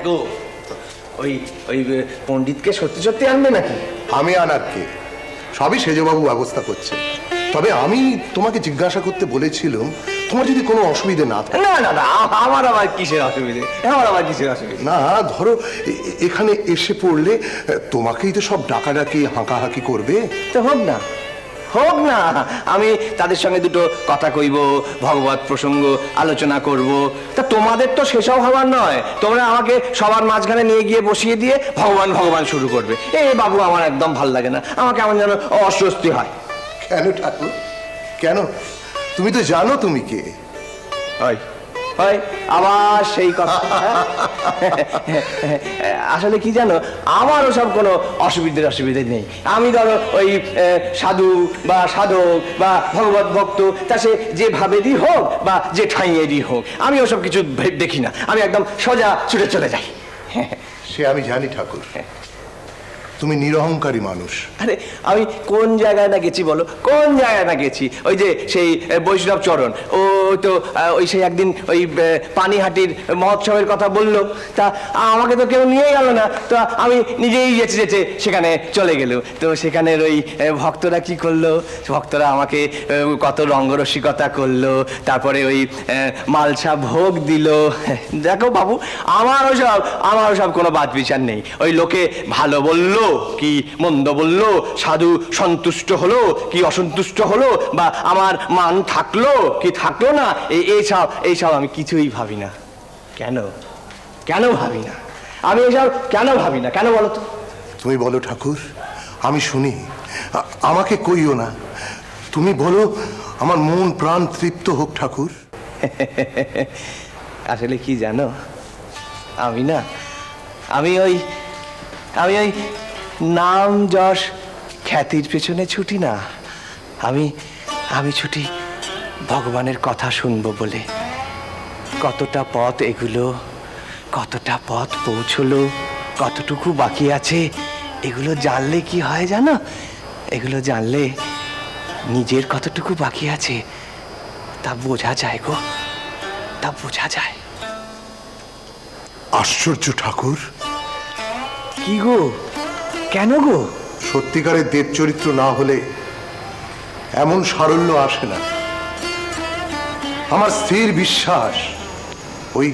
গো, ওই ওই পণ্ডিতকে সত্যি সত্যি আনবে নাকি? আমি আনার কে? সবই সেজবাবু ব্যবস্থা করছে। তবে আমি তোমাকে জিজ্ঞাসা করতে বলেছিলাম, তোমার যদি কোনো অসুবিধে না থাকে। না না না, আমার আবার কিসের অসুবিধে? আমার আবার কিসের অসুবিধে? না ধরো এখানে এসে পড়লে তোমাকেই তো সব ডাকাডাকি হাঁকাহাঁকি করবে। তো হোক না, হোক না, আমি তাদের সঙ্গে দুটো কথা কইব, ভগবত প্রসঙ্গ আলোচনা করব। তা তোমাদের তো সেসব হবার নয়, তোমরা আমাকে সবার মাঝখানে নিয়ে গিয়ে বসিয়ে দিয়ে ভগবান ভগবান শুরু করবে। এ বাবু, আমার একদম ভাল লাগে না, আমার কেমন যেন অস্বস্তি হয়। কেন ঠাকুর, কেন? তুমি তো জানো তুমি কে। হয় হয় আবার সেই কথা। আসলে কি জানো, আমার ওসব কোনো অসুবিধে নেই। আমি ধরো ওই সাধু বা সাধক বা ভগবত ভক্ত, তা সে যেভাবেই হোক বা যে ঠাঁইয়েরই হোক, আমি ওসব কিছু দেখি না। আমি একদম সোজা ছুটে চলে যাই। সে আমি জানি ঠাকুর, তুমি নিরহংকারী মানুষ। আরে আমি কোন জায়গায় না গেছি বলো, কোন জায়গায় না গেছি? ওই যে সেই বৈষ্ণব চরণ, ও তো ওই সেই একদিন ওই পানিহাটির মহোৎসবের কথা বললো, তা আমাকে তো কেউ নিয়ে গেল না, তো আমি নিজেই যেতে সেখানে চলে গেল। তো সেখানের ওই ভক্তরা কি করলো, ভক্তরা আমাকে কত রঙ্গরসিকতা করলো, তারপরে ওই মালসা ভোগ দিল। দেখো বাবু, আমার ওসব কোনো বাদ বিচার নেই। ওই লোকে ভালো বললো কি মন্দ বললো, সাধু সন্তুষ্ট হলো কি অসন্তুষ্ট হলো, বা আমার মান থাকলো কি থাকলো না, এইসব আমি কিছুই ভাবি না। কেন ভাবি না? আমি এইসব কেন ভাবি না, কেন বলো তো? তুমি বলো ঠাকুর, আমি শুনি। আমাকে কইও না, তুমি বলো, আমার মন প্রাণ তৃপ্ত হোক ঠাকুর। আসলে কি জানো, আমি ওই নাম যশ খ্যাতির পেছনে ছুটি না। আমি ছুটি ভগবানের কথা শুনবো বলে। কতটা পথ এগুলো, কতটা পথ পৌঁছলো, কতটুকু বাকি আছে, এগুলো জানলে কি হয় জানো? এগুলো জানলে নিজের কতটুকু বাকি আছে তা বোঝা যায় গো, তা বোঝা যায়। আশ্চর্য ঠাকুর। কি গো, কেন গো? সত্যিকারের দেব চরিত্র না হলে এমন সারল্য আসে না। আমার স্থির বিশ্বাস, ওই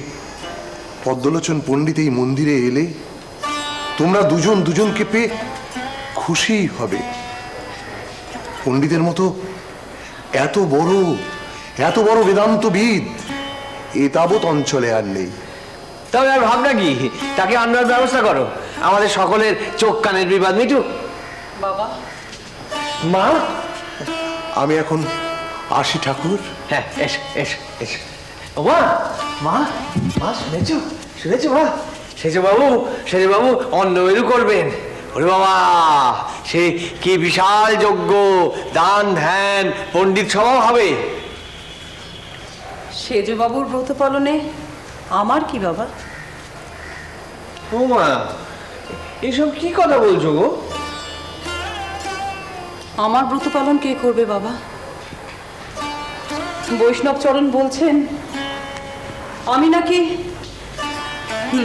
পদ্মলোচন পণ্ডিত এই মন্দিরে এলে তোমরা দুজন দুজনকে পেয়ে খুশি হবে। পণ্ডিতের মতো এত বড় বেদান্তবিদ এ তাবৎ অঞ্চলে আর নেই। তবে আর ভাবনা কি, তাকে আনার ব্যবস্থা করো, আমাদের সকলের চোখ কানের বিবাদ মিটুক। বাবা। মা, আমি এখন আসি ঠাকুর। হ্যাঁ, এসো এসো এসো। ও মা, মা শুনেছো মা? সেজু বাবু অন্নবেরু করবেন। ওরে বাবা, সে কি বিশাল যজ্ঞ, দান ধ্যান, পণ্ডিত সভাও হবে। সেজবাবুর ব্রত পালনে আমার কি বাবা? ও মা, এসব কি কথা বলছো গো? আমার ব্রত পালন কে করবে বাবা? বৈষ্ণব চরণ বলছেন আমি নাকি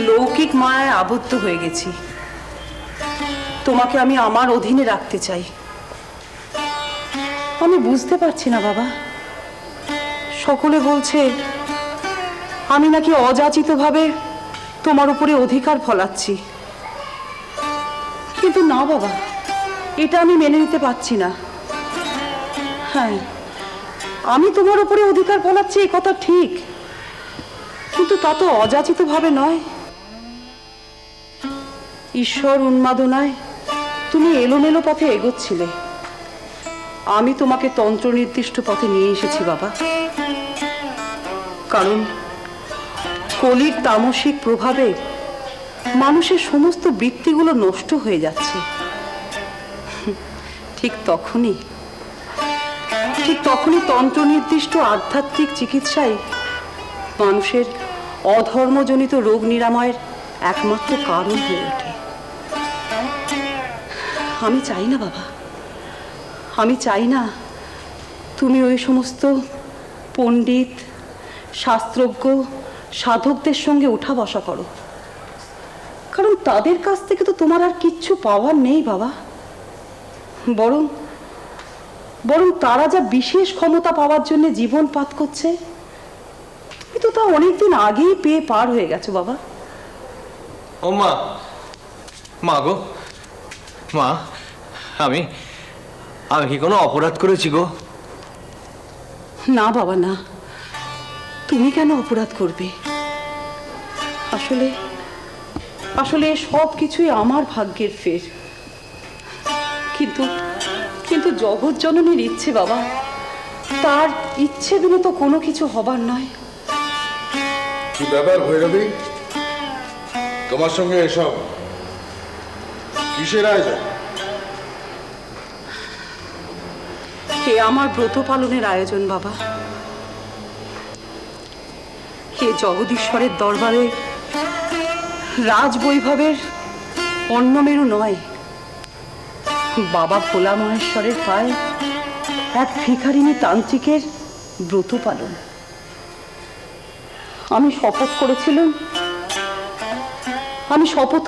লৌকিক মায়ায় আবদ্ধ হয়ে গেছি। তোমাকে আমি আমার অধীনে রাখতে চাই। আমি বুঝতে পারছি না বাবা। সকলে বলছে আমি নাকি অযাচিতভাবে তোমার উপরে অধিকার ফলাচ্ছি, কিন্তু না বাবা, এটা আমি মেনে নিতে পারছি না। হ্যাঁ, আমি তোমার উপরে অধিকার ফলাচ্ছি, এই কথা ঠিক, কিন্তু তা তো অযাচিতভাবে নয়। ঈশ্বর উন্মাদনায় তুমি এলোমেলো পথে এগোচ্ছিলে, আমি তোমাকে তন্ত্র নির্দিষ্ট পথে নিয়ে এসেছি বাবা। কারণ কলির তামসিক প্রভাবে মানুষের সমস্ত বৃত্তিগুলো নষ্ট হয়ে যাচ্ছে। ঠিক তখনই তন্ত্র নির্দিষ্ট আধ্যাত্মিক চিকিৎসাই মানুষের অধর্মজনিত রোগ নিরাময়ের একমাত্র কারণ হয়ে ওঠে। আমি চাই না বাবা, আমি চাই না তুমি ওই সমস্ত পণ্ডিত শাস্ত্রজ্ঞ সাধকদের সঙ্গে উঠা বসা করো। কারণ তাদের কাছ থেকে তো তোমার আর কিচ্ছু পাওয়ার নেই বাবা। বরং বরং তারা যা বিশেষ ক্ষমতা পাওয়ার জন্য জীবন পাত করছে, তুমি তো তা অনেকদিন আগেই পেয়ে পার হয়ে গেছো বাবা। ও মা, মা গো, মা, আমি আমি কি কোনো অপরাধ করেছি গো? না বাবা না, তুমি কেন অপরাধ করবে? আসলে আসলে সব কিছুই আমার ভাগ্যের ফের। কিন্তু কিন্তু জগৎ জননীর ইচ্ছে বাবা, তার ইচ্ছে বিনে তো কোনো কিছু হবার নয়। কি ব্যাপার ভৈরবী, তোমার সঙ্গে এসব কিসের আয়োজন? হে আমার ব্রত পালনের আয়োজন বাবা। হে জগদীশ্বরের দরবারে রাজবৈভবের অন্নমেরু নয়, বাবা ভোলা মহেশ্বরের পায়ে এক ভিখারিনী তান্ত্রিকের ব্রত পালন। আমি শপথ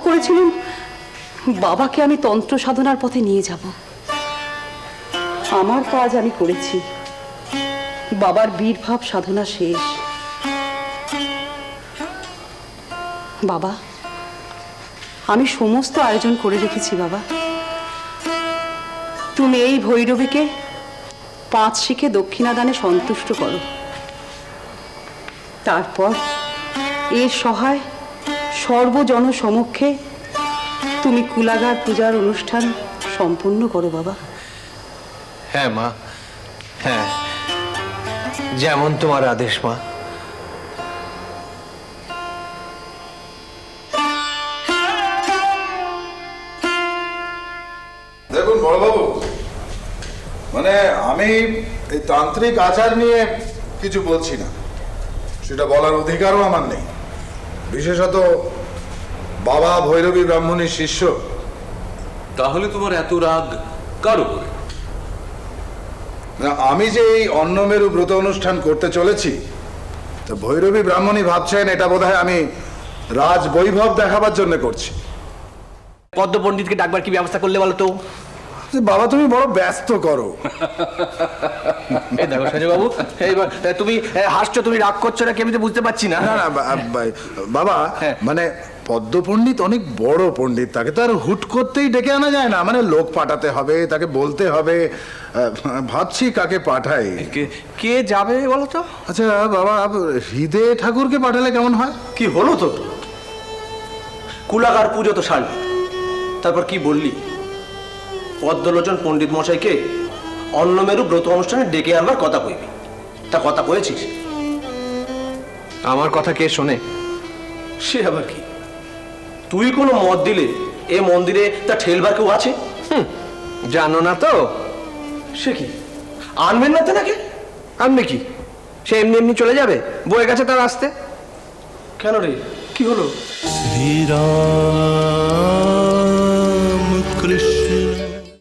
করেছিলাম বাবাকে আমি তন্ত্র সাধনার পথে নিয়ে যাব। আমার কাজ আমি করেছি, বাবার বীরভাব সাধনা শেষ। বাবা, আমি সমস্ত আয়োজন করে রেখেছি বাবা। তুমি এই ভৈরবীকে 5 শিখে দক্ষিণাদানে সন্তুষ্ট করো। তারপর এর সহায় সর্বজন সমক্ষে তুমি কুলাগার পূজার অনুষ্ঠান সম্পূর্ণ করো বাবা। হ্যাঁ মা, হ্যাঁ, যেমন তোমার আদেশ মা। দেখুন বড়বাবু, মানে আমি এই তান্ত্রিক আচার নিয়ে কিছু বলছি না, সেটা বলার অধিকারও আমার নেই। বিশেষত বাবা ভৈরবী ব্রাহ্মণীর শিষ্য। তাহলে তোমার এত রাগ কার উপরে? না, আমি যে এই অন্নমেরু ব্রত অনুষ্ঠান করতে চলেছি, তো ভৈরবী ব্রাহ্মণী ভাবছেন এটা বোধহয় আমি রাজ বৈভব দেখাবার জন্য করছি। পদ্ম পণ্ডিতকে ডাকবার কি ব্যবস্থা করলে বলো তো? বাবা তুমি বড় ব্যস্ত করো। এই দেখো সঞ্জয় বাবু, এইবার তুমি হাসছো, তুমি রাগ করছো না, কেমনি বুঝতে পারছি না। না না বাবা, হ্যাঁ। মানে পদ্ম পণ্ডিত অনেক বড় পণ্ডিত, তাকে তো আর হুট করতেই ডেকে আনা যায় না, মানে লোক পাঠাতে হবে, তাকে বলতে হবে। ভাবছি কাকে পাঠাই। কে যাবে বলো তো? আচ্ছা বাবা, হৃদে ঠাকুরকে পাঠালে কেমন হয়? কি হলো তো? কুলাগার পুজো তো সারলি, তারপর কি বললি? পদ্মলোচন পণ্ডিত মশাইকে অন্নমেরু ব্রত অনুষ্ঠানে ডেকে আনবার কথা কইবি, তা কথা কয়েছিস? আমার কথা কে শোনে? সে আবার কি? তুই কোনো মত দিলে এ মন্দিরে তা ঠেলবার কেউ আছে? জানো না তো? সে কি আনবেন না তো? নাকি আনবে কি? সে এমনি এমনি চলে যাবে? বয়ে গেছে তার আসতে। কেন রে, কি হলো? শ্রীরাম